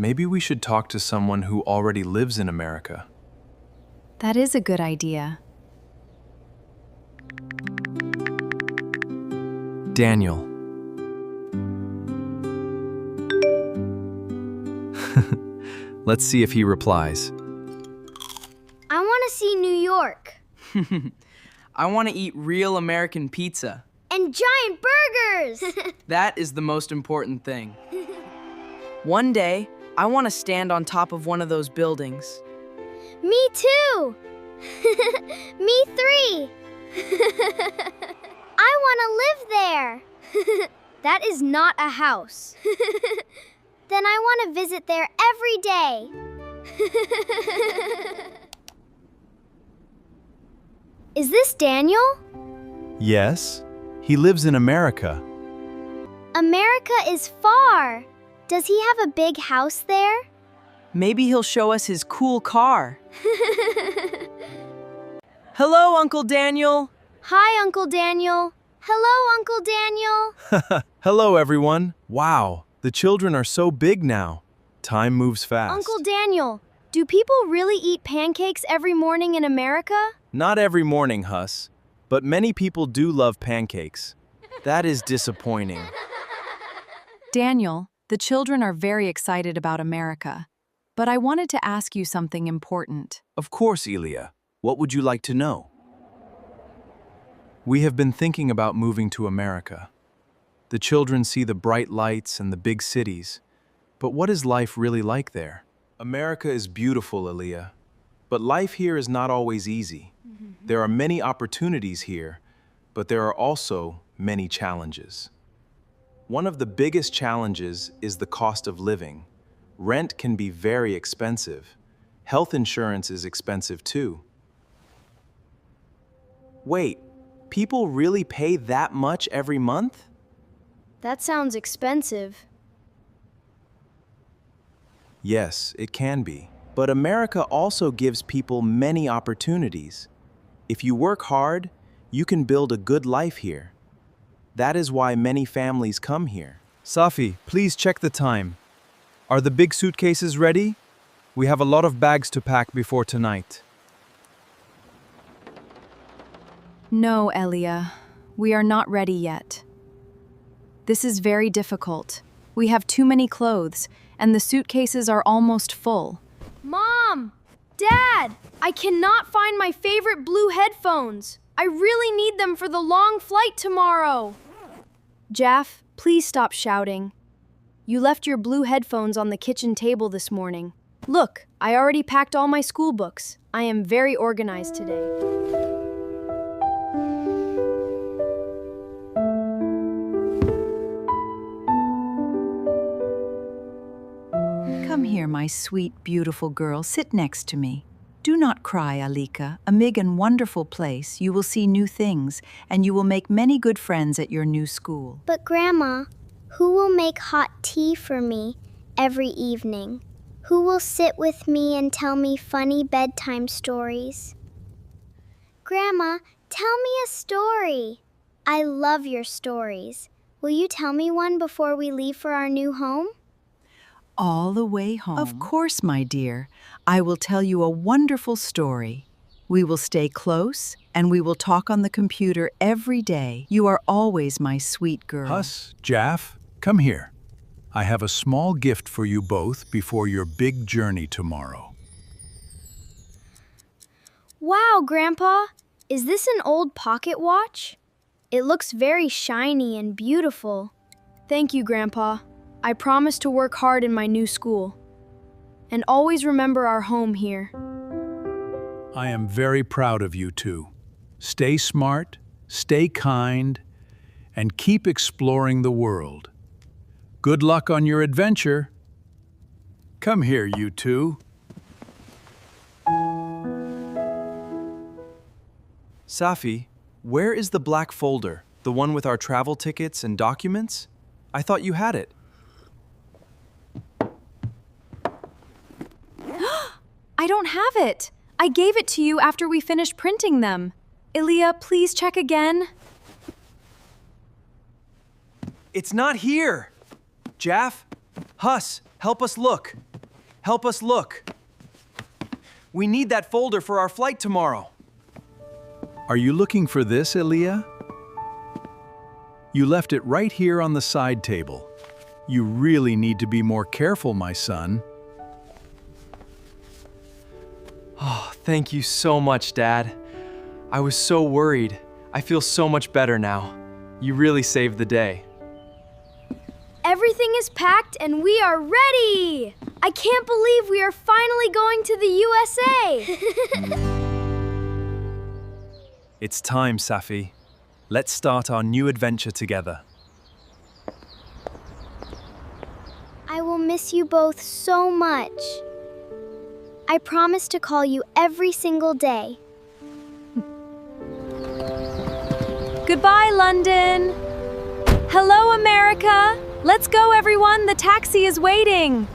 Maybe we should talk to someone who already lives in America. That is a good idea. Daniel. Let's see if he replies. I want to see New York. I want to eat real American pizza. And giant burgers! That is the most important thing. One day, I want to stand on top of one of those buildings. Me too! Me three! I want to live there! That is not a house. Then I want to visit there every day. Is this Daniel? Yes, he lives in America. America is far. Does he have a big house there? Maybe he'll show us his cool car. Hello, Uncle Daniel. Hi, Uncle Daniel. Hello, Uncle Daniel. Hello, everyone. Wow, the children are so big now. Time moves fast. Uncle Daniel, do people really eat pancakes every morning in America? Not every morning, Huss, but many people do love pancakes. That is disappointing. Daniel, the children are very excited about America. But I wanted to ask you something important. Of course, Elia. What would you like to know? We have been thinking about moving to America. The children see the bright lights and the big cities. But what is life really like there? America is beautiful, Elia. But life here is not always easy. There are many opportunities here, but there are also many challenges. One of the biggest challenges is the cost of living. Rent can be very expensive. Health insurance is expensive too. Wait, people really pay that much every month? That sounds expensive. Yes, it can be. But America also gives people many opportunities. If you work hard, you can build a good life here. That is why many families come here. Safi, please check the time. Are the big suitcases ready? We have a lot of bags to pack before tonight. No, Elia, we are not ready yet. This is very difficult. We have too many clothes, and the suitcases are almost full. Mom! Dad! I cannot find my favorite blue headphones. I really need them for the long flight tomorrow. Jaff, please stop shouting. You left your blue headphones on the kitchen table this morning. Look, I already packed all my school books. I am very organized today. Come here, my sweet, beautiful girl. Sit next to me. Do not cry, Alika. Amid a wonderful place, you will see new things, and you will make many good friends at your new school. But Grandma, who will make hot tea for me every evening? Who will sit with me and tell me funny bedtime stories? Grandma, tell me a story. I love your stories. Will you tell me one before we leave for our new home? All the way home. Of course, my dear. I will tell you a wonderful story. We will stay close, and we will talk on the computer every day. You are always my sweet girl. Huss, Jaff, come here. I have a small gift for you both before your big journey tomorrow. Wow, Grandpa! Is this an old pocket watch? It looks very shiny and beautiful. Thank you, Grandpa. I promise to work hard in my new school. And always remember our home here. I am very proud of you two. Stay smart, stay kind, and keep exploring the world. Good luck on your adventure. Come here, you two. Safi, where is the black folder? The one with our travel tickets and documents? I thought you had it. I don't have it. I gave it to you after we finished printing them. Elia, please check again. It's not here. Jaff, Huss, help us look. Help us look. We need that folder for our flight tomorrow. Are you looking for this, Elia? You left it right here on the side table. You really need to be more careful, my son. Oh, thank you so much, Dad. I was so worried. I feel so much better now. You really saved the day. Everything is packed and we are ready! I can't believe we are finally going to the USA! It's time, Safi. Let's start our new adventure together. I will miss you both so much. I promise to call you every single day. Goodbye, London. Hello, America. Let's go, everyone. The taxi is waiting.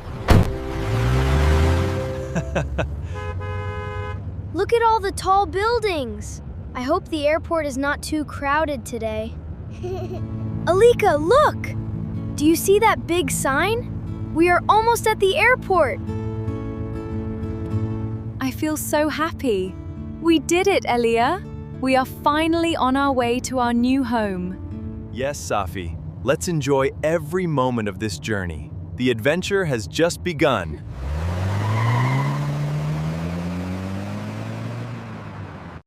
Look at all the tall buildings. I hope the airport is not too crowded today. Alika, look! Do you see that big sign? We are almost at the airport. I feel so happy. We did it, Elia. We are finally on our way to our new home. Yes, Safi. Let's enjoy every moment of this journey. The adventure has just begun.